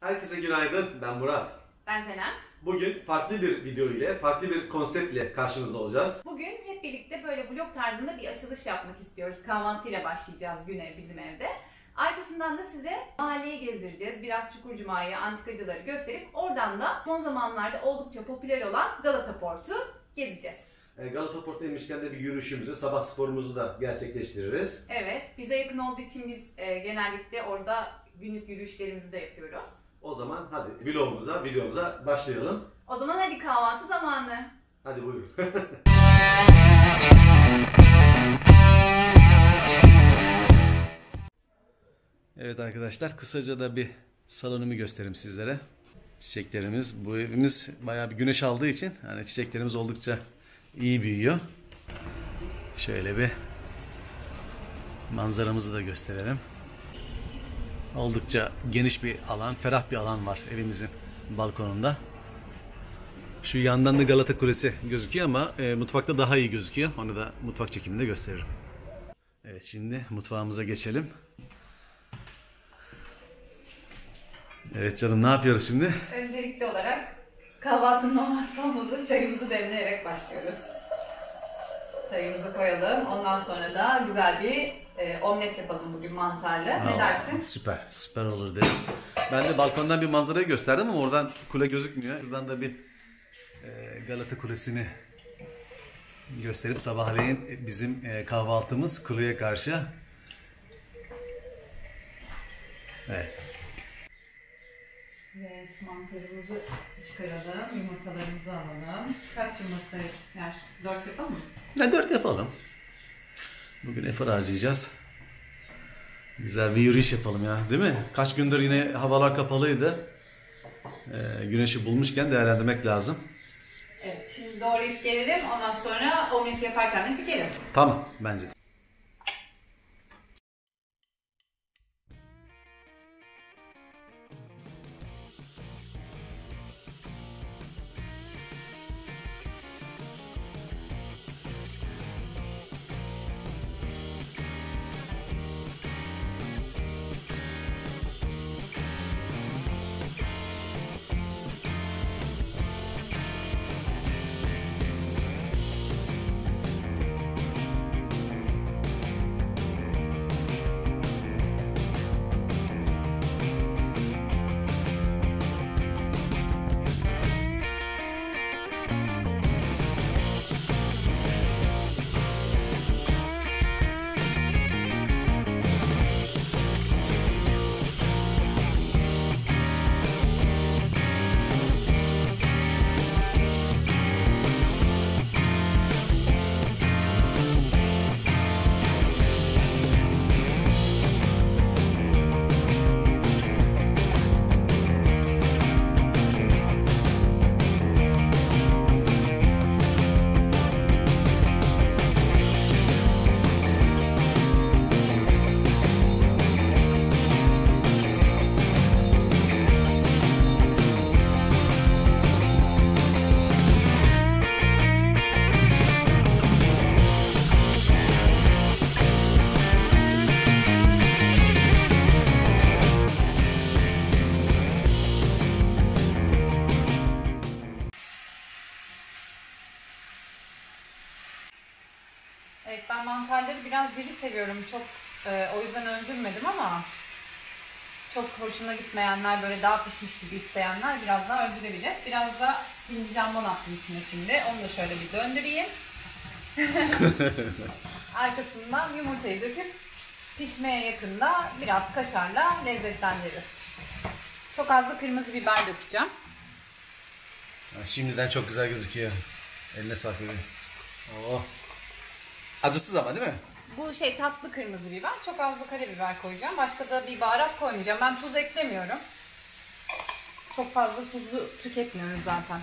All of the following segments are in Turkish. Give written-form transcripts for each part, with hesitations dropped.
Herkese günaydın, ben Murat. Ben Senem. Bugün farklı bir video ile, farklı bir konsept ile karşınızda olacağız. Bugün hep birlikte böyle vlog tarzında bir açılış yapmak istiyoruz. Kahvaltıyla başlayacağız güne bizim evde. Arkasından da size mahalleyi gezdireceğiz. Biraz Çukurcuma'yı, antikacıları gösterip oradan da son zamanlarda oldukça popüler olan Galata Port'u gezeceğiz. Galata Port demişken de bir yürüyüşümüzü, sabah sporumuzu da gerçekleştiririz. Evet, bize yakın olduğu için biz genellikle orada günlük yürüyüşlerimizi de yapıyoruz. O zaman hadi videomuza başlayalım. O zaman hadi kahvaltı zamanı. Hadi buyurun. Evet arkadaşlar, kısaca da bir salonumu göstereyim sizlere. Çiçeklerimiz, bu evimiz bayağı bir güneş aldığı için hani çiçeklerimiz oldukça iyi büyüyor. Şöyle bir manzaramızı da gösterelim. Oldukça geniş bir alan, ferah bir alan var evimizin balkonunda. Şu yandan da Galata Kulesi gözüküyor ama mutfakta daha iyi gözüküyor. Onu da mutfak çekiminde gösteririm. Evet, şimdi mutfağımıza geçelim. Evet canım, ne yapıyoruz şimdi? Öncelikli olarak kahvaltının olmazsa olmazı çayımızı demleyerek başlıyoruz. Çayımızı koyalım. Ondan sonra da güzel bir omlet yapalım bugün mantarlı. Ne dersin? Süper olur dedim. Ben de balkondan bir manzarayı gösterdim ama oradan kule gözükmüyor. Şuradan da bir Galata Kulesi'ni gösterip sabahleyin bizim kahvaltımız kuleye karşı. Evet. Evet, mantarımızı çıkaralım, yumurtalarımızı alalım. Kaç yumurta yer? 4 yapalım mı? 4 yapalım. Bugün efor harcayacağız. Güzel bir yürüyüş yapalım ya, değil mi? Kaç gündür yine havalar kapalıydı. Güneşi bulmuşken değerlendirmek lazım. Evet, şimdi doğrayıp gelelim. Ondan sonra omlet yaparken de çekelim. Tamam, bence de. Evet, ben mantarları biraz diri seviyorum. Çok o yüzden öldürmedim ama çok hoşuna gitmeyenler, böyle daha pişmiş gibi isteyenler biraz daha öldürebilir. Biraz da hindi jambon attım içine şimdi. Onu da şöyle bir döndüreyim. Arkasından yumurtayı döküp pişmeye yakında biraz kaşarla lezzetlendiririz. Çok az da kırmızı biber dökeceğim. Şimdiden çok güzel gözüküyor. Eline sağlık. Oh. Acısız ama değil mi? Bu tatlı kırmızı biber. Çok az da karabiber koyacağım. Başka da bir baharat koymayacağım. Ben tuz eklemiyorum. Çok fazla tuzlu tüketmiyoruz zaten.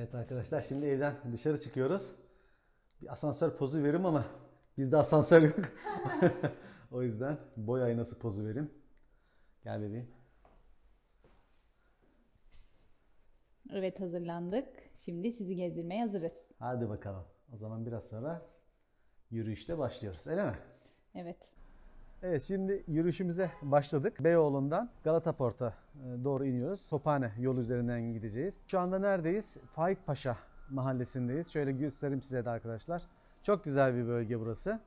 Evet arkadaşlar, şimdi evden dışarı çıkıyoruz. Bir asansör pozu veririm ama bizde asansör yok. O yüzden boy aynası pozu vereyim. Gel bebeğim. Evet, hazırlandık. Şimdi sizi gezdirmeye hazırız. Hadi bakalım. O zaman biraz sonra yürüyüşte başlıyoruz. Öyle mi? Evet. Evet, şimdi yürüyüşümüze başladık. Beyoğlu'ndan Galata Port'a doğru iniyoruz. Tophane yolu üzerinden gideceğiz. Şu anda neredeyiz? Faik Paşa mahallesindeyiz. Şöyle göstereyim size de arkadaşlar. Çok güzel bir bölge burası.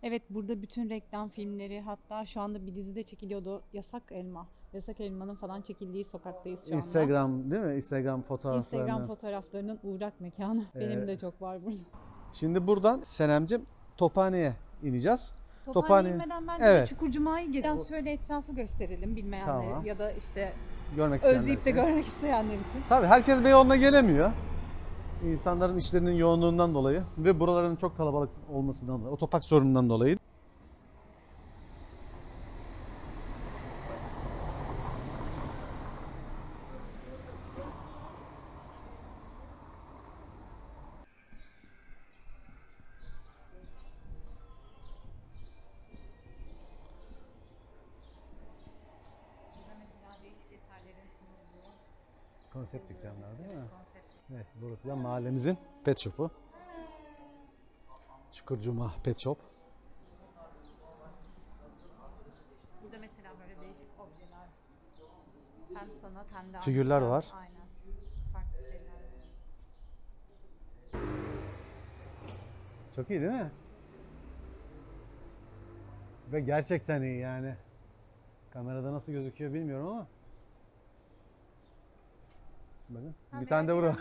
Evet, burada bütün reklam filmleri, hatta şu anda bir dizide çekiliyordu, Yasak Elma. Yasak Elma'nın falan çekildiği sokaktayız şu anda. Instagram değil mi? Instagram fotoğraflarını. Instagram fotoğraflarının uğrak mekanı. Benim de çok var burada. Şimdi buradan Senemcim Tophane'ye ineceğiz. Tophane inmeden bence Evet. Çukurcuma'yı gezelim. Biraz şöyle etrafı gösterelim bilmeyenlere Tamam. ya da işte Görmek isteyenler özleyip de için. görmek isteyenler için. Tabii herkes Beyoğlu'na gelemiyor. İnsanların işlerinin yoğunluğundan dolayı ve buraların çok kalabalık olmasından dolayı, otopark sorunundan dolayı. Burada mesela değişik eserlerin sunulduğu Konsept dükkanlar değil mi? konsept. Evet, burası da mahallemizin pet shop'u. Çukurcuma Pet Shop. Burada mesela böyle değişik objeler. Hem sanat hem de Figürler antika. var. Aynen. Farklı şeyler var. Çok iyi değil mi? Ve gerçekten iyi yani. Kamerada nasıl gözüküyor bilmiyorum ama. Bakın. Bir tane de burada.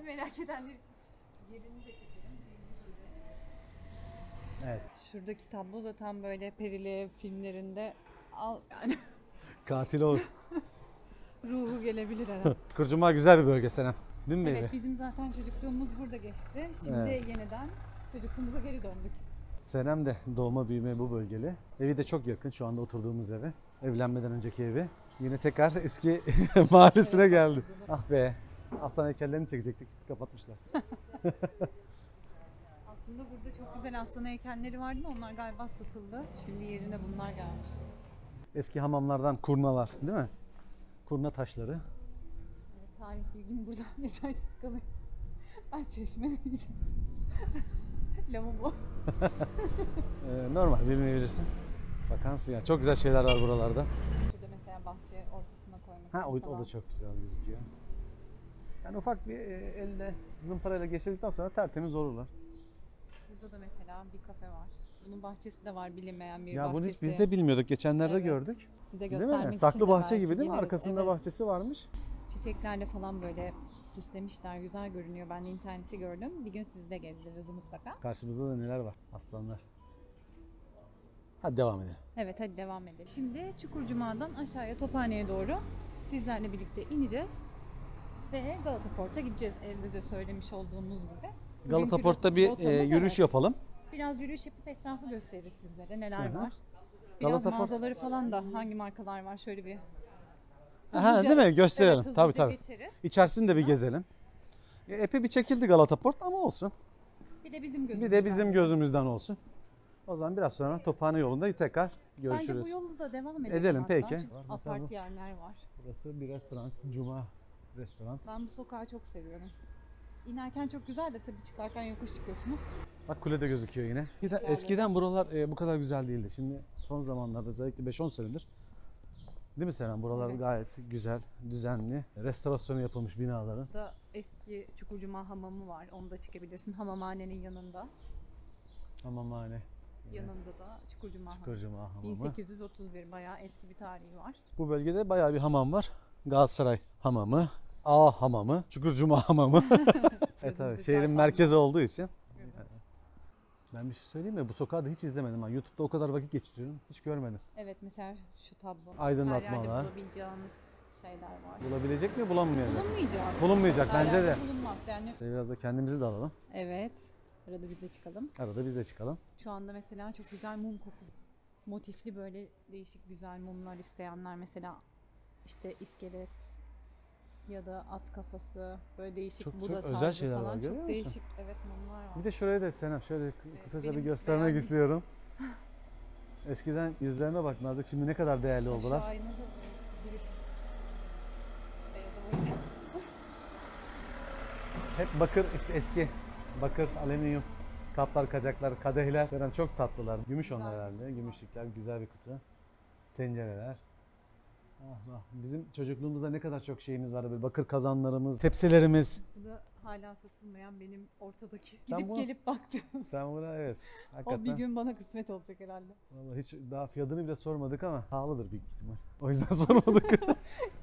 Merak edenler için yerini de çekelim. Evet. Şuradaki tablo da tam böyle Perili filmlerinde al yani Katil olur. ruhu gelebilir herhalde. Çukurcuma güzel bir bölge Senem. Değil mi Evet, baby? bizim zaten çocukluğumuz burada geçti. Şimdi Evet. yeniden çocukluğumuza geri döndük. Senem de doğma büyüme bu bölgeli. Evi de çok yakın şu anda oturduğumuz eve. Evlenmeden önceki evi. Yine tekrar eski mahallesine geldi. Ah be. Aslan heykellerini çekecektik. Kapatmışlar. Aslında burada çok güzel aslan heykelleri vardı ama onlar galiba satıldı. Şimdi yerine bunlar gelmiş. Eski hamamlardan kurnalar değil mi? Kurna taşları. Evet, tarih bilgim burada yetersiz kalıyor. Ben çeşme diyeceğim. Lavabo. Normal bilmeyebilirsin. Bakar mısın ya? Çok güzel şeyler var buralarda. Şurada mesela bahçe ortasına koymak Ha için o falan. da çok güzel gözüküyor. Yani ufak bir elle zımparayla geçirdikten sonra tertemiz olurlar. Burada da mesela bir kafe var. Bunun bahçesi de var, bilinmeyen bir Ya bahçesi. bunu hiç biz de bilmiyorduk. Geçenlerde Evet. gördük. Size Değil göstermek mi? için Saklı de bahçe belki gibi değil mi? geliriz. Arkasında Evet. bahçesi varmış. Çiçeklerle falan böyle süslemişler. Güzel görünüyor. Ben de internette gördüm. Bir gün sizi de gezdiririz mutlaka. Karşımızda da neler var? Aslanlar. Hadi devam edelim. Evet, hadi devam edelim. Şimdi Çukurcuma'dan aşağıya Tophane'ye doğru sizlerle birlikte ineceğiz. Ve Galata Port'a gideceğiz. Evde de söylemiş olduğumuz gibi. Galata Bugünkü Port'ta bir rotamız, yürüyüş evet. yapalım. Biraz yürüyüş yapıp etrafı gösteririz sizlere. Neler Hı hı. var. Biraz Galata Port- mağazaları falan da hangi markalar var şöyle bir Ha, hızlıca- değil mi? Gösterelim. Evet, Tabii hızlıca tabii. geçeriz. İçerisini de bir gezelim. Epey bir çekildi Galata Port ama olsun. Bir de bizim Bir gözümüzden. de bizim gözümüzden olsun. O zaman biraz sonra Tophane yolunda tekrar Bence görüşürüz. bu yolu da devam edelim. Edelim, hatta. peki. Çünkü Var mesela apart bu. yerler var. Burası bir restoran. Cuma restoran. Ben bu sokağı çok seviyorum. İnerken çok güzel de tabii çıkarken yokuş çıkıyorsunuz. Bak kule de gözüküyor yine. Eskiden buralar bu kadar güzel değildi. Şimdi son zamanlarda özellikle 5-10 senedir. Değil mi Seren? Buralar Evet. gayet güzel, düzenli. Restorasyonu yapılmış binaların. Burada eski Çukurcuma hamamı var. Onu da çıkabilirsin. Hamamhanenin yanında. Hamamhane. Yanında da Çukurcuma hamamı. Çukurcuma hamamı. 1831 bayağı eski bir tarihi var. Bu bölgede bayağı bir hamam var. Galatasaray hamamı, A hamamı, Çukurcuma hamamı. Evet tabii Gözümüzü şehrin çarpan. merkezi olduğu için. Ben bir şey söyleyeyim mi? Bu sokağı da hiç izlemedim. Ben YouTube'da o kadar vakit geçiriyorum. Hiç görmedim. Evet, mesela şu tablo. Aydınlatmalar. Her yerde bulabileceğiniz şeyler var. Bulabilecek mi bulamayacak? Bulunmayacak. Bulunmayacak Her bence de. yerde bulunmaz yani. Biraz da kendimizi de alalım. Evet. Arada biz de çıkalım. Arada biz de çıkalım. Şu anda mesela çok güzel mum kokulu. Motifli böyle değişik güzel mumlar isteyenler mesela işte iskelet, ya da at kafası, böyle değişik Çok- Buda çok özel tarzı şeyler falan. var, görüyor Çok musun? değişik, evet, mumlar var. Bir de şuraya da Senem şöyle kısaca bir benim göstermek beğendiğim- istiyorum. Eskiden yüzlerine bak Nazik, şimdi ne kadar değerli oldular. Aşağı inme de giriş. Beyaz havacı. Hep bakır, işte eski bakır, alüminyum kaplar, kacaklar, kadehler. Senem çok tatlılar. Gümüş onlar herhalde. Gümüşlükler, güzel bir kutu. Tencereler. Ah, ah. Bizim çocukluğumuzda ne kadar çok şeyimiz vardı. Böyle bakır kazanlarımız, tepsilerimiz. Bu da hala satılmayan benim ortadaki. Sen Gidip bunu- gelip baktım. Sen buna evet. O Hakikaten. bir gün bana kısmet olacak herhalde. Vallahi hiç daha fiyatını bile sormadık ama pahalıdır büyük ihtimal. O yüzden sormadık.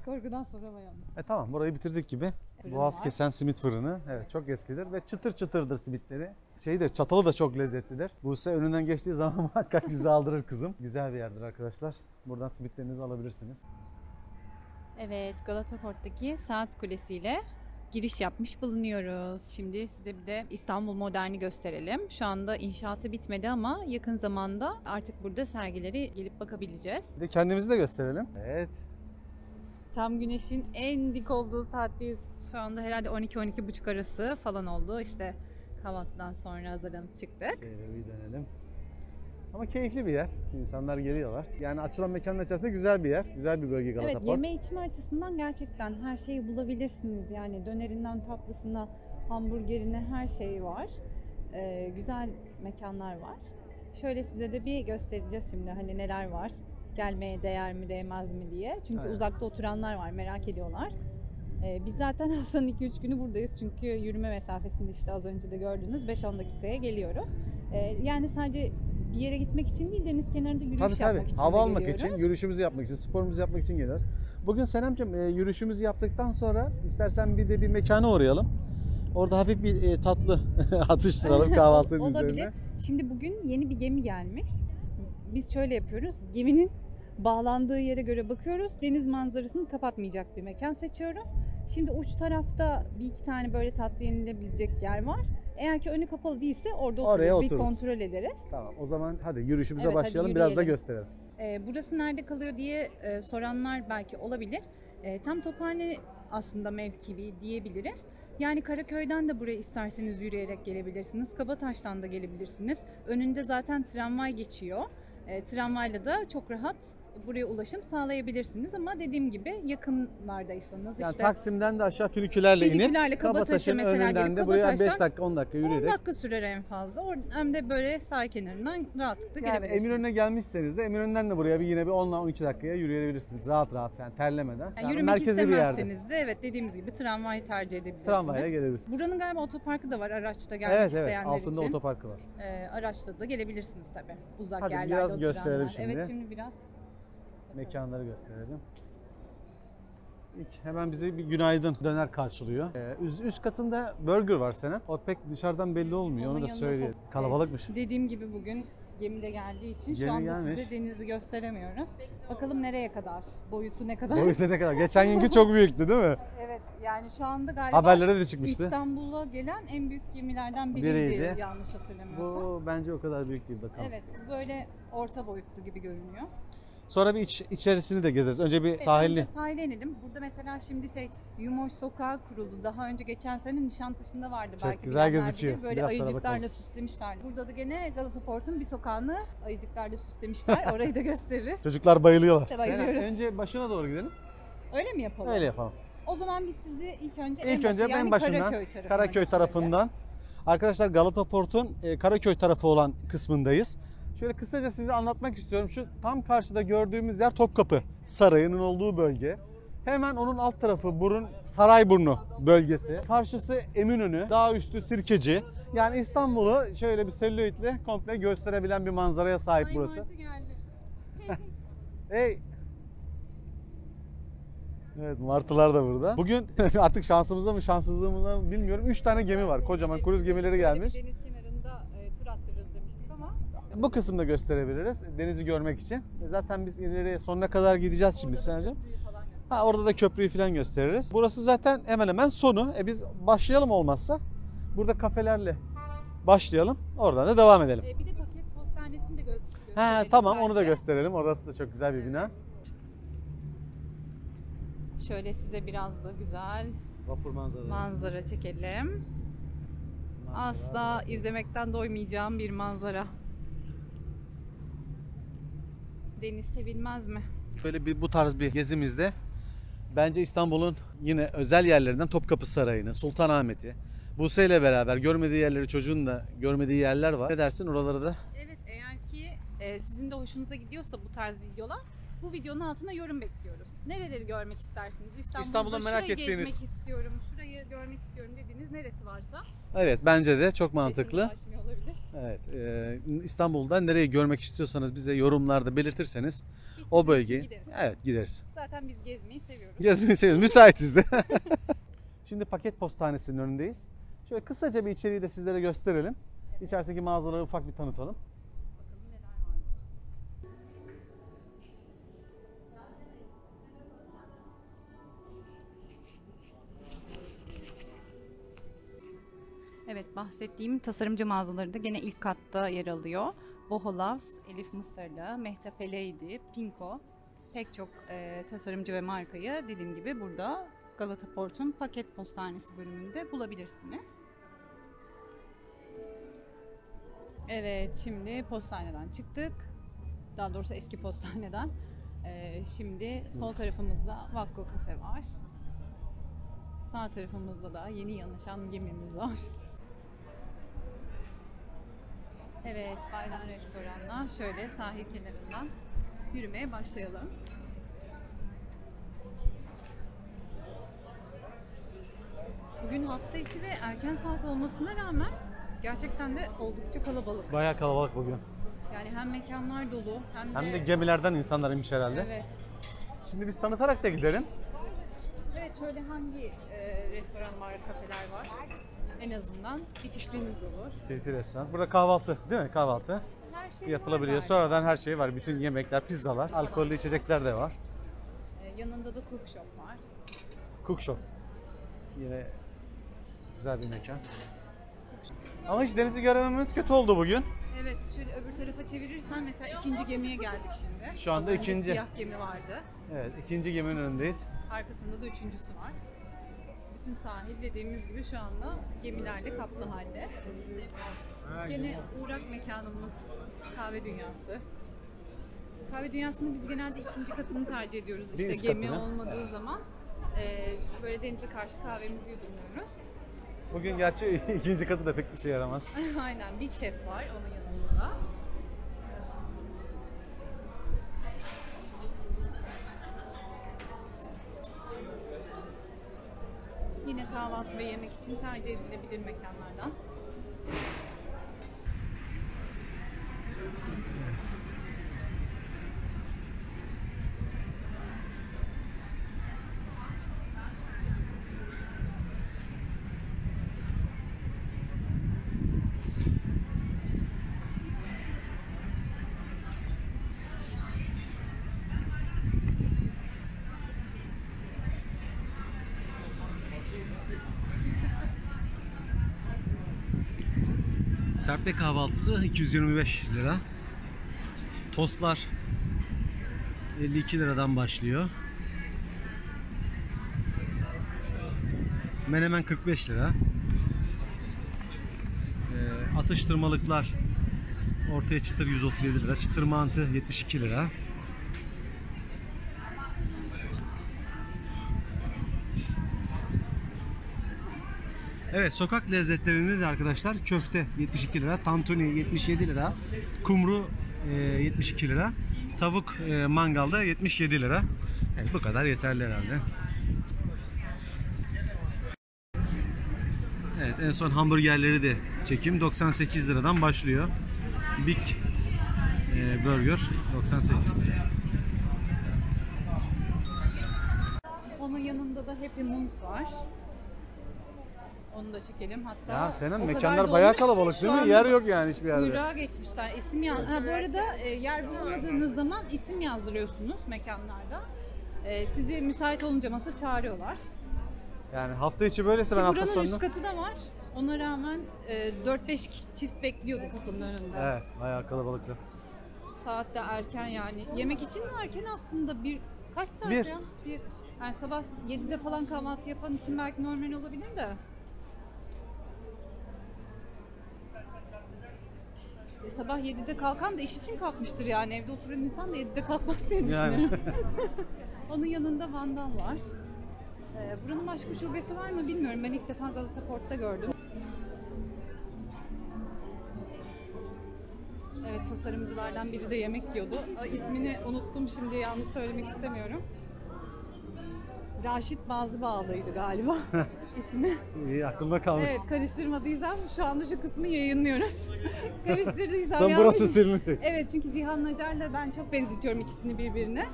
Korkudan soramayalım. Tamam, burayı bitirdik gibi. Fırın Boğaz var. kesen simit fırını. Evet, çok eskidir ve çıtır çıtırdır simitleri. Şeyi de, çatalı da çok lezzetlidir. Buse önünden geçtiği zaman muhakkak bizi aldırır kızım. Güzel bir yerdir arkadaşlar. Buradan simitlerinizi alabilirsiniz. Evet, Galata Port'taki Saat Kulesi ile giriş yapmış bulunuyoruz. Şimdi size bir de İstanbul Modern'i gösterelim. Şu anda inşaatı bitmedi ama yakın zamanda artık burada sergileri gelip bakabileceğiz. Bir de kendimizi de gösterelim. Evet. Tam güneşin en dik olduğu saatteyiz. Şu anda herhalde 12-12.30 arası falan oldu. İşte kahvaltıdan sonra hazırlanıp çıktık. Şöyle bir dönelim. Ama keyifli bir yer. İnsanlar geliyorlar. Yani açılan mekanın içerisinde güzel bir yer. Güzel bir bölge Galata Evet, Port. yeme içme açısından gerçekten her şeyi bulabilirsiniz. Yani dönerinden tatlısına, hamburgerine her şey var. Güzel mekanlar var. Şöyle size de bir göstereceğiz şimdi hani neler var. Gelmeye değer mi değmez mi diye. Çünkü Aynen. uzakta oturanlar var, merak ediyorlar. Biz zaten haftanın 2-3 günü buradayız. Çünkü yürüme mesafesinde işte az önce de gördüğünüz 5-10 dakikaya geliyoruz. Yani sadece bir yere gitmek için değil, deniz kenarında yürüyüş Tabii yapmak tabii. için Hava de almak geliyoruz. için, yürüyüşümüzü yapmak için, sporumuzu yapmak için geliyoruz. Bugün Senemciğim yürüyüşümüzü yaptıktan sonra istersen bir de bir mekana uğrayalım. Orada hafif bir tatlı atıştıralım kahvaltının Olabilir. üzerine. Şimdi bugün yeni bir gemi gelmiş. Biz şöyle yapıyoruz. Geminin bağlandığı yere göre bakıyoruz. Deniz manzarasını kapatmayacak bir mekan seçiyoruz. Şimdi uç tarafta bir iki tane böyle tatlı yenilebilecek yer var. Eğer ki önü kapalı değilse orada Oraya otururuz. Bir otururuz. kontrol ederiz. Tamam, o zaman hadi yürüyüşümüze Evet, hadi başlayalım. Biraz da yürüyelim. gösterelim. Burası nerede kalıyor diye soranlar belki olabilir. Tam Tophane aslında mevkii diyebiliriz. Yani Karaköy'den de buraya isterseniz yürüyerek gelebilirsiniz. Kabataş'tan da gelebilirsiniz. Önünde zaten tramvay geçiyor. Tramvayla da çok rahat buraya ulaşım sağlayabilirsiniz ama dediğim gibi yakınlardaysanız Yani işte Taksim'den de aşağı fünikülerle inip Fünikülerle Kabataş'a Kabataş'ın mesela önünden gelip de buraya 5 Kabataş'tan dakika 10 dakika 10 yürüyerek. dakika sürer en fazla. Hem de böyle sahil kenarından rahatlıkla Yani gelebilirsiniz. Eminönü'ne gelmişseniz de Eminönü'nden de buraya bir yine bir 10-12 dakikaya yürüyebilirsiniz. Rahat rahat yani terlemeden. Yani yürümek istemezseniz de evet dediğimiz gibi tramvay tercih edebilirsiniz. Tramvaya gelebilirsiniz. Buranın galiba otoparkı da var araçta gelmek Evet isteyenler altında için. otoparkı var. Araçla da gelebilirsiniz tabii. Uzak Hadi yerlerde biraz oturanlar. gösterelim şimdi. Evet şimdi biraz. Mekanları gösterelim. İlk hemen bizi bir günaydın döner karşılıyor. Üst katında burger var Senem. O pek dışarıdan belli olmuyor. Onun Onu da yanında söyleyeyim. evet, Kalabalıkmış. dediğim gibi bugün gemide geldiği için Gemi şu anda gelmiş. size denizi gösteremiyoruz. Bakalım nereye kadar? Boyutu ne kadar? Boyutu ne kadar? Geçen yılki çok büyüktü değil mi? Evet yani şu anda galiba Haberlere de çıkmıştı. İstanbul'a gelen en büyük gemilerden Biriydi. biriydi yanlış hatırlamıyorsam. Bu bence o kadar büyük değil bakalım. Evet böyle orta boyutlu gibi görünüyor. Sonra bir içerisini de gezeriz. Önce bir Evet, sahilli. önce sahile inelim. Burada mesela şimdi Yumoş Sokağı kuruldu. Daha önce geçen sene Nişantaşı'nda vardı Çok belki. güzel bilenler gözüküyor. bilir. Böyle Biraz sonra ayıcıklarla bakalım. süslemişlerdi. Burada da gene Galata Port'un bir sokağını ayıcıklarla süslemişler. Orayı da gösteririz. Çocuklar bayılıyorlar. Bayılıyoruz. Önce başına doğru gidelim. Öyle mi yapalım? Öyle yapalım. O zaman biz sizi ilk önce İlk önce yani en başından Karaköy Karaköy tarafından. Arkadaşlar Galata Port'un Karaköy tarafı olan kısmındayız. Şöyle kısaca size anlatmak istiyorum. Şu tam karşıda gördüğümüz yer Topkapı Sarayı'nın olduğu bölge. Hemen onun alt tarafı Sarayburnu bölgesi. Karşısı Eminönü, daha üstü Sirkeci. Yani İstanbul'u şöyle bir selüloidle komple gösterebilen bir manzaraya sahip burası. Hey. Evet, martılar da burada. Bugün artık şansımızda mı şanssızlığımızda mı bilmiyorum. 3 tane gemi var. Kocaman kruz gemileri gelmiş. Deniz kenarında tur attırırız demiştik ama Bu kısımda gösterebiliriz denizi görmek için. Zaten biz ileriye sonuna kadar gideceğiz şimdi sadece. falan göster. Ha, orada da köprüyü falan gösteririz. Burası zaten hemen hemen sonu. Biz başlayalım olmazsa. Burada kafelerle başlayalım. Oradan da devam edelim. Bir de paket postanesini de gösterelim. Ha, tamam onu da bence. gösterelim. Orası da çok güzel bir bina. Şöyle size biraz da güzel Vapur manzarası. manzara çekelim. Asla izlemekten doymayacağım bir manzara. Deniz sevilmez mi? Böyle bu tarz bir gezimizde bence İstanbul'un yine özel yerlerinden Topkapı Sarayı'nı, Sultanahmet'i, Buse ile beraber görmediği yerleri, çocuğun da görmediği yerler var. Ne dersin oralara da? Evet, eğer ki sizin de hoşunuza gidiyorsa bu tarz videolar, bu videonun altına yorum bekliyoruz. Nereleri görmek istersiniz? İstanbul'da merak şurayı ettiğiniz. gezmek istiyorum, şurayı görmek istiyorum dediğiniz neresi varsa. Evet, bence de çok mantıklı. Sesimiz ulaşmıyor olabilir. Evet, İstanbul'da nereyi görmek istiyorsanız bize yorumlarda belirtirseniz Biz o sizin için bölgeyi gideriz. evet gideriz. Zaten biz gezmeyi seviyoruz. Gezmeyi seviyoruz. Müsaitiz de. Şimdi Paket Postanesi'nin önündeyiz. Şöyle kısaca bir içeriği de sizlere gösterelim. İçerideki mağazaları ufak bir tanıtalım. Bakalım neler var. Evet, bahsettiğim tasarımcı mağazaları da gene ilk katta yer alıyor. Boho Loves, Elif Mısırlı, Mehtap Lady, Pinko, pek çok tasarımcı ve markayı dediğim gibi burada Galata Port'un Paket Postanesi bölümünde bulabilirsiniz. Evet, şimdi postaneden çıktık. Daha doğrusu eski postaneden. Şimdi sol tarafımızda Vakko Cafe var. Sağ tarafımızda da yeni yanaşan gemimiz var. Evet, Baylan Restoran'la şöyle sahil kenarından yürümeye başlayalım. Bugün hafta içi ve erken saat olmasına rağmen gerçekten de oldukça kalabalık. Bayağı kalabalık bugün. Yani hem mekanlar dolu Hem de gemilerden insanlar inmiş herhalde. Evet. Şimdi biz tanıtarak da gidelim. Evet, şöyle hangi restoran var, kafeler var? En azından bir fikriniz olur. Keyifli restoran. Burada kahvaltı değil mi? Kahvaltı Her şey yapılabiliyor. var Sonradan her şey var. Bütün yemekler, pizzalar, alkollü içecekler de var. yanında da cook shop var. Cook Shop. Yine güzel bir mekan. Ama hiç denizi göremememiz kötü oldu bugün. Evet, şöyle öbür tarafa çevirirsen mesela ikinci gemiye geldik şimdi. Şu anda Az önce ikinci. siyah gemi vardı. Evet, ikinci geminin önündeyiz. Arkasında da üçüncüsü var. Bütün sahil dediğimiz gibi şu anda gemilerle kaplı halde. Gene uğrak mekanımız Kahve Dünyası. Kahve Dünyası'nın biz genelde ikinci katını tercih ediyoruz. İşte Deniz gemi katını. olmadığı zaman böyle denize karşı kahvemizi yudumluyoruz. Bugün gerçi ikinci katı da pek işe yaramaz. Aynen, Big Chef var onun yanında. Yine kahvaltı ve yemek için tercih edilebilir mekanlardan. Serpme kahvaltısı 225 lira. Tostlar 52 liradan başlıyor. Menemen 45 lira. Atıştırmalıklar ortaya çıtır 137 lira. Çıtır mantı 72 lira. Evet, sokak lezzetlerinde de arkadaşlar köfte 72 lira, tantuni 77 lira, kumru 72 lira, tavuk mangalda 77 lira. Evet, bu kadar yeterli herhalde. Evet, en son hamburgerleri de çekeyim. 98 liradan başlıyor. Big Burger 98 lira. Onun yanında da Happy Moons var. Onu da çekelim hatta. Ya Senem, o mekanlar kadar bayağı dolmuş kalabalık ki değil şu mi? anda Yer yok yani hiçbir yerde. Kuyruğa geçmişler. İsim bu arada yer bulamadığınız zaman isim yazdırıyorsunuz mekanlarda. Sizi müsait olunca masa çağırıyorlar. Yani hafta içi böylese ben hafta Buranın sonunu... üst katı da var. Ona rağmen 4-5 çift bekliyordu kapının önünde. Evet, bayağı kalabalıktı. Saat de erken yani. Yemek için de erken aslında. Kaç saat Bir. ya? Yani sabah 7'de falan kahvaltı yapan için belki normal olabilir de. Sabah 7'de kalkan da iş için kalkmıştır yani. Evde oturan insan da 7'de kalkmaz diye düşünüyorum. Yani. Onun yanında Vandal var. Buranın başka şubesi var mı bilmiyorum. Ben ilk defa Galata Port'ta gördüm. Evet, tasarımcılardan biri de yemek yiyordu. İsmini unuttum şimdi, yanlış söylemek istemiyorum. Raşit Bazıbağlı'ydı galiba ismi. İyi, aklımda kalmış. Evet, karıştırmadıysam şu anda şu kısmı yayınlıyoruz. Karıştırdıysam Sen yanlış. burası silinecek. Evet, çünkü Cihan Nacar'la ben çok benzetiyorum ikisini birbirine.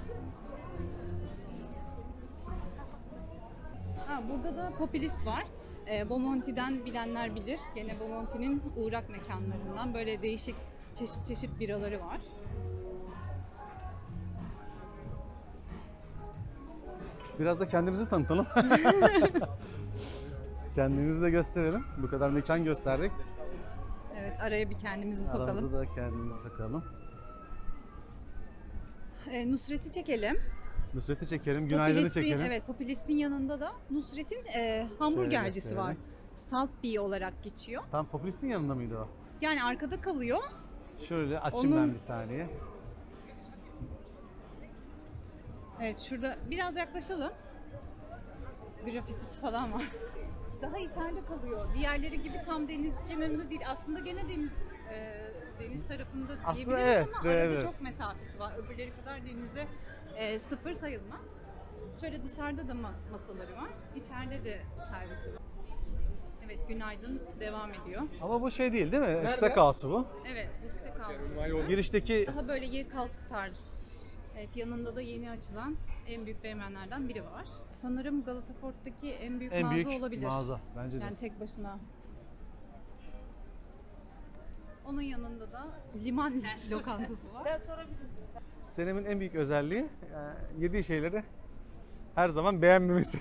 Burada da Popülist var. Bomonti'den bilenler bilir. Gene Bomonti'nin uğrak mekanlarından böyle değişik çeşit çeşit biraları var. Biraz da kendimizi tanıtalım. Kendimizi de gösterelim. Bu kadar mekan gösterdik. Evet, araya bir kendimizi sokalım. Aramızda da kendimizi sokalım. Nusret'i çekelim. Nusret'i çekelim, Günaydın'ı çekelim. Evet, Popülist'in yanında da Nusret'in hamburgercisi var. Salt Bee olarak geçiyor. Tam Popülist'in yanında mıydı o? Yani arkada kalıyor. Şöyle açayım ben bir saniye. Evet, şurada biraz yaklaşalım. Grafitisi falan var. Daha içeride kalıyor. Diğerleri gibi tam deniz kenarında değil. Aslında gene deniz tarafında Aslında diyebiliriz evet, ama arada diyebiliriz. çok mesafesi var. Öbürleri kadar denize sıfır sayılmaz. Şöyle dışarıda da masaları var. İçeride de servisi var. Evet, Günaydın devam ediyor. Ama bu şey değil mi? Steakhouse'u bu. Evet, bu steakhouse. Girişteki Daha böyle ye kalk tarzı. Evet, yanında da yeni açılan en büyük Beymenlerden biri var. Sanırım Galata Port'taki en büyük mağaza olabilir. mağaza bence de. Yani tek başına. Onun yanında da liman lokantası var. Senem'in en büyük özelliği yediği şeyleri her zaman beğenmemesi.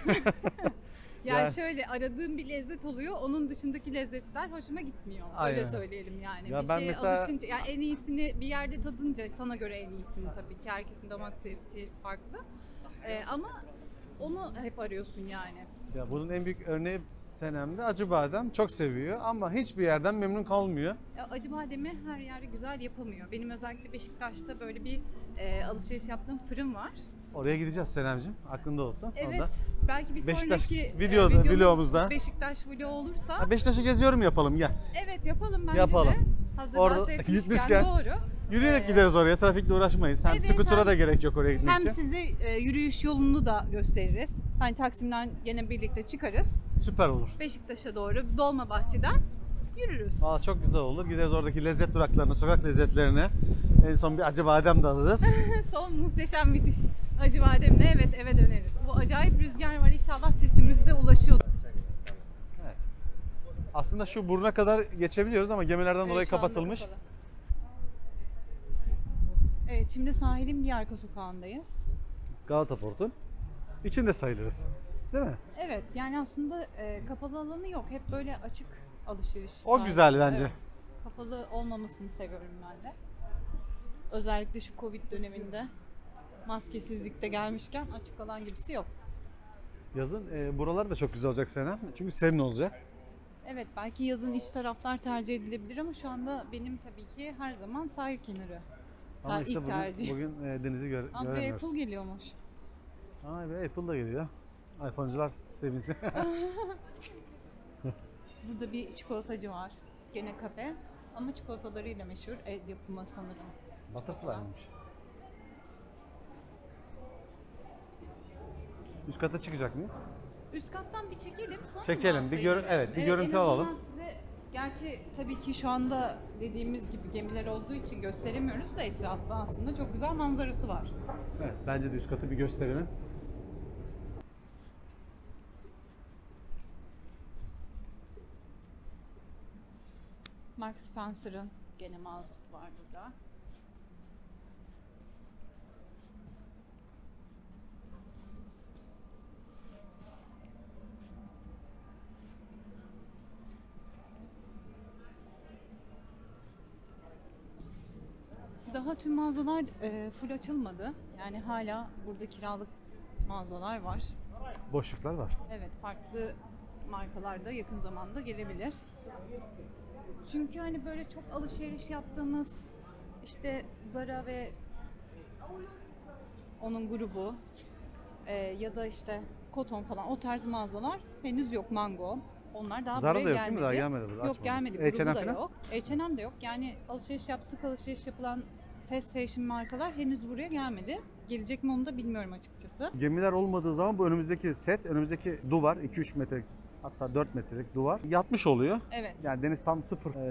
Yani şöyle aradığım bir lezzet oluyor. Onun dışındaki lezzetler hoşuma gitmiyor. Aynen. Öyle söyleyelim yani. Ya bir ben şeye mesela- alışınca, yani en iyisini bir yerde tadınca sana göre en iyisini tabii ki. Herkesin damak zevki farklı. Ama onu hep arıyorsun yani. Ya bunun en büyük örneği Senem'de Acıbadem. Çok seviyor ama hiçbir yerden memnun kalmıyor. Acıbadem'i her yerde güzel yapamıyor. Benim özellikle Beşiktaş'ta böyle bir alışveriş yaptığım fırın var. Oraya gideceğiz Senem'ciğim. Aklında olsun. Evet. Onda. Belki bir Beşiktaş sonraki vlogumuzda. Beşiktaş vlogu olursa. Ha, Beşiktaş'ı geziyorum yapalım gel. Evet, yapalım bence Yapalım. de. Hazır Orada bahsetmişken gitmişken doğru. Yürüyerek gideriz oraya. Trafikle uğraşmayız. Hem Evet, skutura hem- da gerek yok oraya gitmek Hem için. size yürüyüş yolunu da gösteririz. Hani Taksim'den gene birlikte çıkarız. Süper olur. Beşiktaş'a doğru Dolmabahçe'den yürürüz. Valla çok güzel olur. Gideriz oradaki lezzet duraklarına, sokak lezzetlerine. En son bir Acıbadem de alırız. Son muhteşem bitiş. Acıbadem'le evet eve döneriz. Bu acayip rüzgar var, inşallah sesimiz de ulaşıyor. Evet. Aslında şu buruna kadar geçebiliyoruz ama gemilerden dolayı şu anda kapatılmış. kapalı. Evet, şimdi sahilin bir arka sokağındayız. Galata Port'un içinde sayılırız. Değil mi? Evet, yani aslında kapalı alanı yok. Hep böyle açık alışveriş. O tarzı. güzel bence. Evet. Kapalı olmamasını seviyorum ben de. Özellikle şu Covid döneminde maskesizlikte gelmişken açık alan gibisi yok. Yazın buralar da çok güzel olacak Senem. Çünkü serin olacak. Evet, belki yazın iç taraflar tercih edilebilir ama şu anda benim tabii ki her zaman sahil kenarı. Ama Daha işte ilk tercih. bugün denizi Ama göremiyoruz. Apple geliyormuş. Ay be, Apple da geliyor. iPhone'cular sevinsin. Burada bir çikolatacı var. Gene kafe. Ama çikolatalarıyla meşhur. El yapımı sanırım. Butterfly'mış. Üst kata çıkacak mıyız? Üst kattan bir çekelim. Sonra Çekelim, bir atlayalım. evet, bir görüntü en azından alalım. Size, gerçi tabii ki şu anda dediğimiz gibi gemiler olduğu için gösteremiyoruz da etrafta aslında çok güzel manzarası var. Evet, bence de üst katı bir gösterelim. Mark Spencer'ın gene mağazası var burada. Daha tüm mağazalar full açılmadı. Yani hala burada kiralık mağazalar var. Boşluklar var. Evet, farklı markalarda yakın zamanda gelebilir. Çünkü hani böyle çok alışveriş yaptığımız işte Zara ve onun grubu ya da işte Koton falan o tarz mağazalar henüz yok. Mango. Onlar daha Zara buraya da yok gelmedi. değil mi? Daha gelmedi burada. Yok Açmadı. gelmedi. H&M Grubu da falan? yok. H&M de yok. Yani sık alışveriş yapılan fast fashion markalar henüz buraya gelmedi. Gelecek mi onu da bilmiyorum açıkçası. Gemiler olmadığı zaman bu önümüzdeki set, önümüzdeki duvar 2-3 metrelik hatta 4 metrelik duvar yatmış oluyor. Evet. Yani deniz tam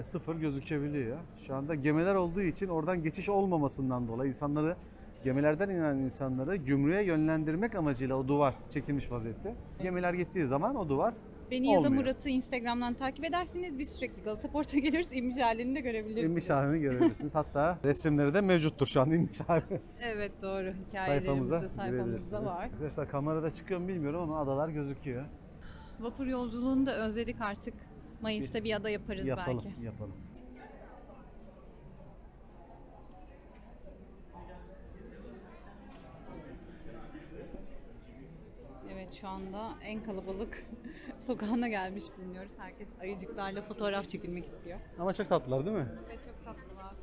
sıfır gözükebiliyor. Şu anda gemiler olduğu için oradan geçiş olmamasından dolayı gemilerden inen insanları gümrüğe yönlendirmek amacıyla o duvar çekilmiş vaziyette. Gemiler gittiği zaman o duvar Beni ya da olmuyor. Murat'ı Instagram'dan takip edersiniz. Biz sürekli Galata Port'a geliriz. İnmiş halini de görebilirsiniz. inmiş halini görebilirsiniz. Hatta resimleri de mevcuttur şu an inmiş hali. Evet doğru. Sayfamıza Sayfamızda girebilirsiniz. var. Arkadaşlar kamerada çıkıyor mu bilmiyorum ama adalar gözüküyor. Vapur yolculuğunu da özledik artık. Mayıs'ta bir ada yaparız Yapalım, belki. yapalım. Evet şu anda en kalabalık sokağına gelmiş bulunuyoruz. Herkes ayıcıklarla fotoğraf çekilmek istiyor. Ama çok tatlılar değil mi? Evet çok tatlılar.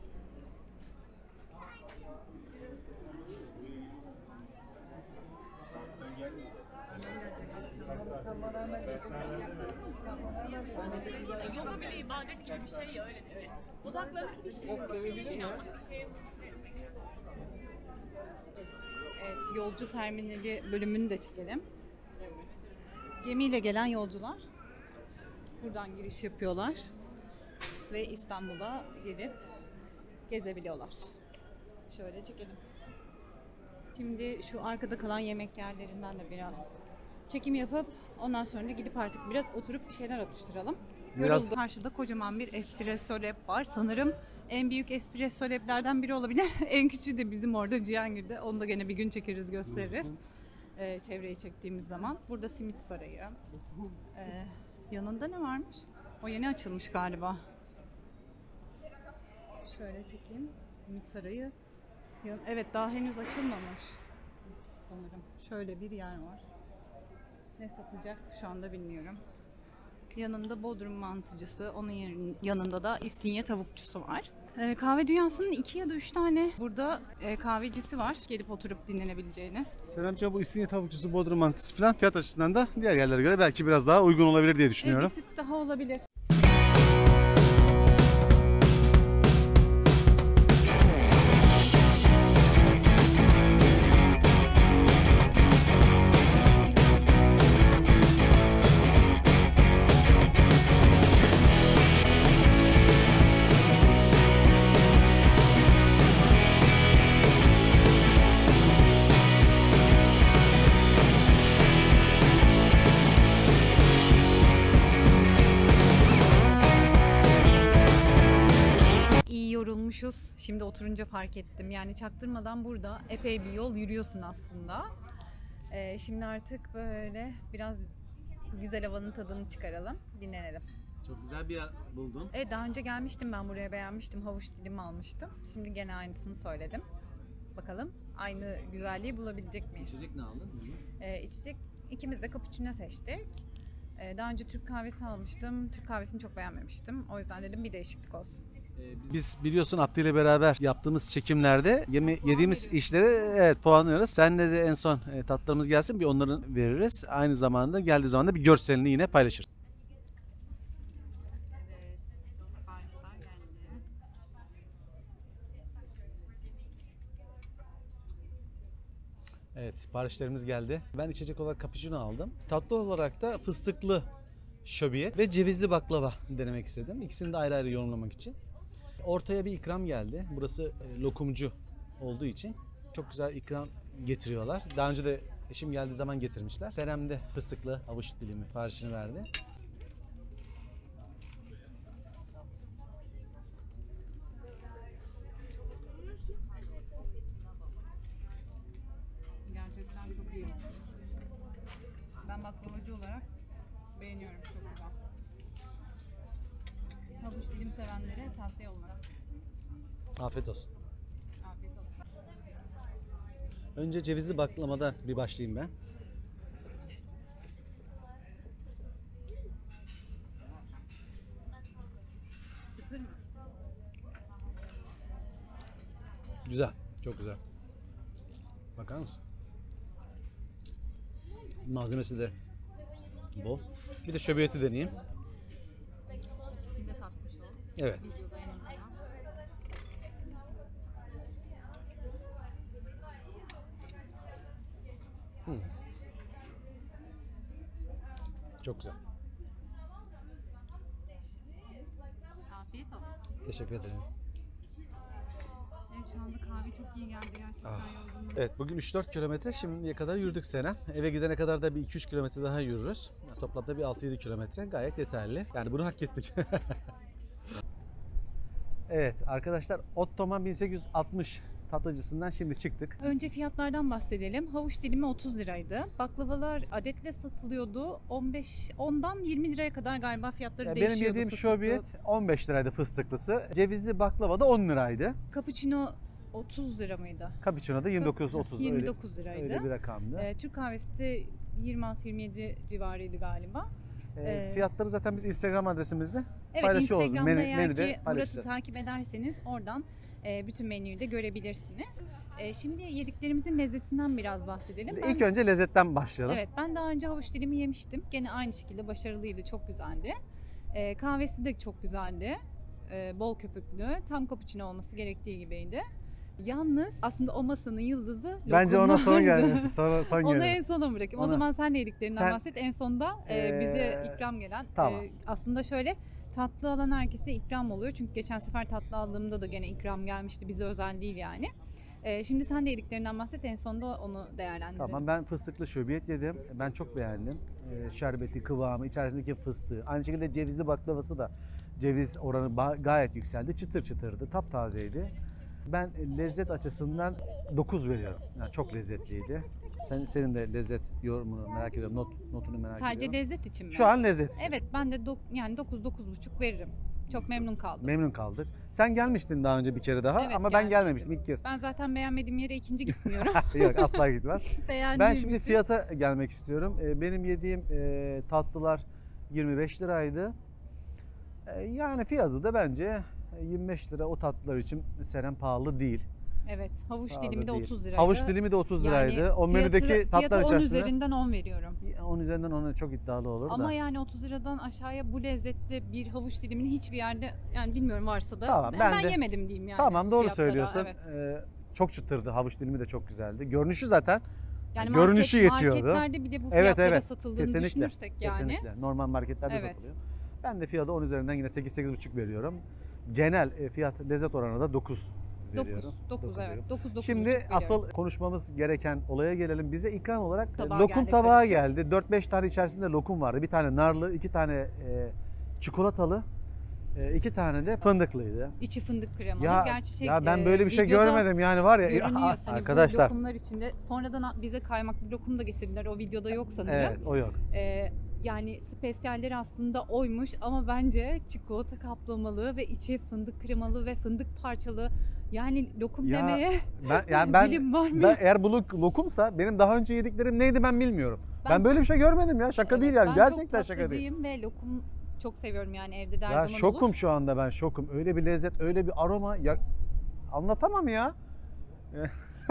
Yoga bile ibadet gibi bir şey ya, öyle düşün. Odaklanıp bir şey yapmak, bir şeye Evet, yolcu terminali bölümünü de çekelim. Gemiyle gelen yolcular buradan giriş yapıyorlar ve İstanbul'a gelip gezebiliyorlar. Şöyle çekelim. Şimdi şu arkada kalan yemek yerlerinden de biraz çekim yapıp ondan sonra da gidip artık biraz oturup bir şeyler atıştıralım. Biraz- Yorulduk. Karşıda kocaman bir espresso lab var. Sanırım en büyük espresso lab'lerden biri olabilir. En küçüğü de bizim orada Cihangir'de. Onu da gene bir gün çekeriz, gösteririz. Çevreyi çektiğimiz zaman. Burada Simit Sarayı. Yanında ne varmış? O yeni açılmış galiba. Şöyle çekeyim. Simit Sarayı. Evet daha henüz açılmamış. Sanırım. Şöyle bir yer var. Ne satacak şu anda bilmiyorum. Yanında Bodrum mantıcısı, onun yanında da İstinye tavukçusu var. Kahve dünyasının 2 ya da 3 tane burada kahvecisi var. Gelip oturup dinlenebileceğiniz. Selamcığım, bu İstinye tavukçusu, Bodrum mantısı falan fiyat açısından da diğer yerlere göre belki biraz daha uygun olabilir diye düşünüyorum. Bir tık daha olabilir. Yorulmuşuz. Şimdi oturunca fark ettim. Yani çaktırmadan burada epey bir yol yürüyorsun aslında. Şimdi artık böyle biraz güzel havanın tadını çıkaralım, dinlenelim. Çok güzel bir yer buldum. Evet daha önce gelmiştim ben buraya, beğenmiştim. Havuç dilimi almıştım. Şimdi gene aynısını söyledim. Bakalım aynı güzelliği bulabilecek miyiz? İçecek ne aldın? İçecek ikimiz de cappuccino seçtik. Daha önce Türk kahvesi almıştım. Türk kahvesini çok beğenmemiştim. O yüzden dedim bir değişiklik olsun. Biz biliyorsun Abdi ile beraber yaptığımız çekimlerde yediğimiz işleri puanlıyoruz. Seninle de en son tatlarımız gelsin bir onların veririz. Aynı zamanda geldiği zaman da bir görselini yine paylaşırız. Evet, siparişler geldi. Evet, siparişlerimiz geldi. Ben içecek olarak cappuccino aldım. Tatlı olarak da fıstıklı şöbiyet ve cevizli baklava denemek istedim. İkisini de ayrı ayrı yorumlamak için. Ortaya bir ikram geldi. Burası lokumcu olduğu için çok güzel ikram getiriyorlar. Daha önce de eşim geldiği zaman getirmişler. Serem de fıstıklı havuç dilimi siparişini verdi. Gerçekten çok iyi. Ben baklavacı olarak beğeniyorum, çok güzel. Havuç dilim sevenlere tavsiye olmaz. Afiyet olsun. Afiyet olsun. Önce cevizli baklamada bir başlayayım ben. Çıtır mı? Güzel, çok güzel. Bakar mısın? Malzemesi de bol. Bir de şöbiyeti deneyeyim. İkisini de tatmış ol. Evet. Videoda en azından. Çok güzel. Afiyet olsun. Teşekkür ederim. Evet, şu anda kahve çok iyi geldi gerçekten yorgunum. Evet, bugün 3-4 kilometre şimdiye kadar yürüdük Senem. Eve gidene kadar da bir 2-3 kilometre daha yürürüz. Toplamda bir 6-7 kilometre gayet yeterli. Yani bunu hak ettik. Evet arkadaşlar, Ottoman 1860 tatlıcısından şimdi çıktık. Önce fiyatlardan bahsedelim. Havuç dilimi 30 liraydı. Baklavalar adetle satılıyordu. 10'dan 20 liraya kadar galiba fiyatları Yani değişiyordu. benim yediğim fıstıklı. şöbiyet 15 liraydı fıstıklısı. Cevizli baklava da 10 liraydı. Cappuccino 30 lira mıydı? Cappuccino da 29-30 29 liraydı. öyle bir rakamdı. Türk kahvesi de 26-27 civarıydı galiba. Fiyatları zaten biz Instagram adresimizde Evet, paylaşıyoruz. Instagram'da eğer Menüde ki Murat'ı paylaşacağız. takip ederseniz oradan bütün menüyü de görebilirsiniz. Şimdi yediklerimizin lezzetinden biraz bahsedelim. İlk önce lezzetten başlayalım. Evet, ben daha önce havuç dilimi yemiştim. Gene aynı şekilde başarılıydı, çok güzeldi. Kahvesi de çok güzeldi. Bol köpüklü, tam cappuccino olması gerektiği gibiydi. Yalnız aslında o masanın yıldızı Bence ona son lokumlardı. geldi. Son Onu geldi. en sona bırakayım. O Ona- zaman sen de yediklerinden Sen- bahset. En sonda bize ikram gelen. Tamam. Aslında şöyle, tatlı alan herkese ikram oluyor. Çünkü geçen sefer tatlı aldığımda da gene ikram gelmişti. Bize özel değil yani. Şimdi sen de yediklerinden bahset. En sonda onu değerlendirelim. Tamam, ben fıstıklı şöbiyet yedim. Ben çok beğendim. Şerbeti, kıvamı, içerisindeki fıstığı. Aynı şekilde cevizli baklavası da ceviz oranı gayet yükseldi. Çıtır çıtırdı, taptazeydi. Ben lezzet açısından 9 veriyorum. Yani çok lezzetliydi. Senin de lezzet yorumunu merak ediyorum. Notunu merak Sadece ediyorum. lezzet için mi? Şu an lezzet için. Evet, ben de yani 9-9,5 veririm. Çok memnun kaldım. Memnun kaldık. Sen gelmiştin daha önce bir kere daha Evet, ama ben gelmiştim. gelmemiştim ilk kez. Ben zaten beğenmediğim yere ikinci gitmiyorum. Yok, asla gitmez. Beğendiğim Ben şimdi için. fiyata gelmek istiyorum. Benim yediğim tatlılar 25 liraydı. Yani fiyatı da bence 25 lira o tatlılar için Seren pahalı değil. Evet, havuç Pahalı dilimi de değil. 30 liraydı. Havuç dilimi de 30 liraydı. O menüdeki tatlar fiyatı 10 içerisinde üzerinden 10 veriyorum. 10 üzerinden ona çok iddialı olur da. Ama yani 30 liradan aşağıya bu lezzetli bir havuç dilimini hiçbir yerde, yani bilmiyorum varsa da Tamam, ben ben de- yemedim diyeyim yani. Tamam, doğru fiyatlara, söylüyorsun. evet. Çok çıtırdı. Havuç dilimi de çok güzeldi. Görünüşü zaten Yani görünüşü yetiyordu. Marketlerde bir de bu Evet, fiyatlara evet. satıldığını Kesinlikle. düşünürsek yani. Kesinlikle. Normal marketlerde Evet. satılıyor. Ben de fiyatı 10 üzerinden yine 8-8,5 veriyorum. Genel fiyat lezzet oranı da 9 veriyorum. 9 evet. veriyorum. 9 Şimdi asıl konuşmamız gereken olaya gelelim. Bize ikram olarak Tabağı lokum geldi, tabağı karışık. geldi. 4-5 tane içerisinde lokum vardı. Bir tane narlı, 2 tane çikolatalı, 2 tane de fındıklıydı. İçi fındık kremalı. Ya, Gerçi ya ben böyle bir şey videoda görmedim yani var ya. görünüyor. Hani Arkadaşlar. bu lokumlar içinde sonradan bize kaymaklı lokum da getirdiler. O videoda yok sanırım. Evet, o yok. Yani spesiyalleri aslında oymuş ama bence çikolata kaplamalı ve içi fındık kremalı ve fındık parçalı. Yani lokum Ya, demeye Ben dilim var mı? ben eğer bu lokumsa benim daha önce yediklerim neydi ben bilmiyorum. Ben Ben- böyle bir şey görmedim ya. Şaka Evet, değil yani. ben Gerçekten çok şaka değil. tatlıcıyım ve lokum çok seviyorum yani evde de her Ya zaman şokum olur. şu anda, ben şokum. Öyle bir lezzet, öyle bir aroma ya, anlatamam ya.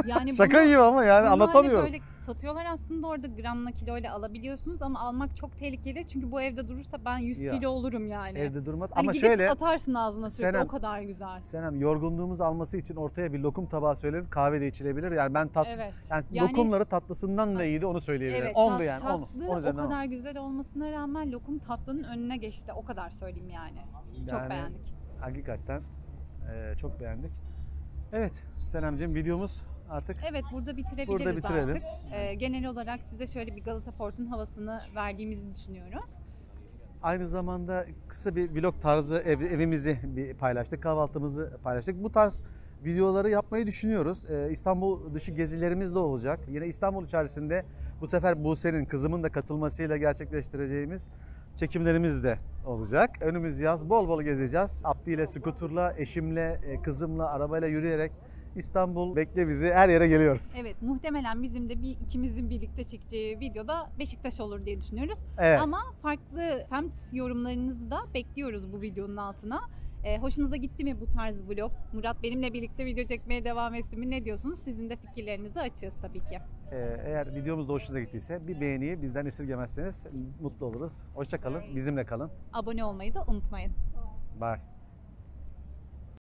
Yani Şaka bunu- gibi ama yani bunu anlatamıyorum. Hani böyle satıyorlar aslında, orada gramla kiloyla alabiliyorsunuz ama almak çok tehlikeli. Çünkü bu evde durursa ben 100 Ya, kilo olurum yani. Evde durmaz Hani ama gidip şöyle atarsın ağzına sürekli, Senem- o kadar güzel. Senem, yorgunluğumuz alması için ortaya bir lokum tabağı söylenir, kahve de içilebilir. Yani ben Evet. yani lokumları tatlısından da iyiydi, onu söyleyebilirim. Evet, 10'du yani. 10 tatlı o üzerinden on. kadar güzel olmasına rağmen lokum tatlının önüne geçti. O kadar söyleyeyim yani. Çok Yani beğendik. Hakikaten çok beğendik. Evet Senemciğim, videomuz artık Evet, burada bitirebiliriz Burada bitirelim. artık. Genel olarak size şöyle bir Galata Port'un havasını verdiğimizi düşünüyoruz. aynı zamanda kısa bir vlog tarzı evimizi bir paylaştık, kahvaltımızı paylaştık. Bu tarz videoları yapmayı düşünüyoruz. İstanbul dışı gezilerimiz de olacak. Yine İstanbul içerisinde bu sefer Buse'nin, kızımın da katılmasıyla gerçekleştireceğimiz çekimlerimiz de olacak. Önümüz yaz, bol bol gezeceğiz. Abdi ile, skuturla, eşimle, kızımla, arabayla yürüyerek İstanbul bekle bizi, her yere geliyoruz. Evet, muhtemelen bizim de ikimizin birlikte çekeceği videoda Beşiktaş olur diye düşünüyoruz. Evet. Ama farklı semt yorumlarınızı da bekliyoruz bu videonun altına. Hoşunuza gitti mi bu tarz vlog? Murat benimle birlikte video çekmeye devam etsin mi? Ne diyorsunuz? Sizin de fikirlerinizi açığız tabii ki. Eğer videomuz da hoşunuza gittiyse bir beğeniyi bizden esirgemezseniz mutlu oluruz. Hoşça kalın, bizimle kalın. Abone olmayı da unutmayın. Bye.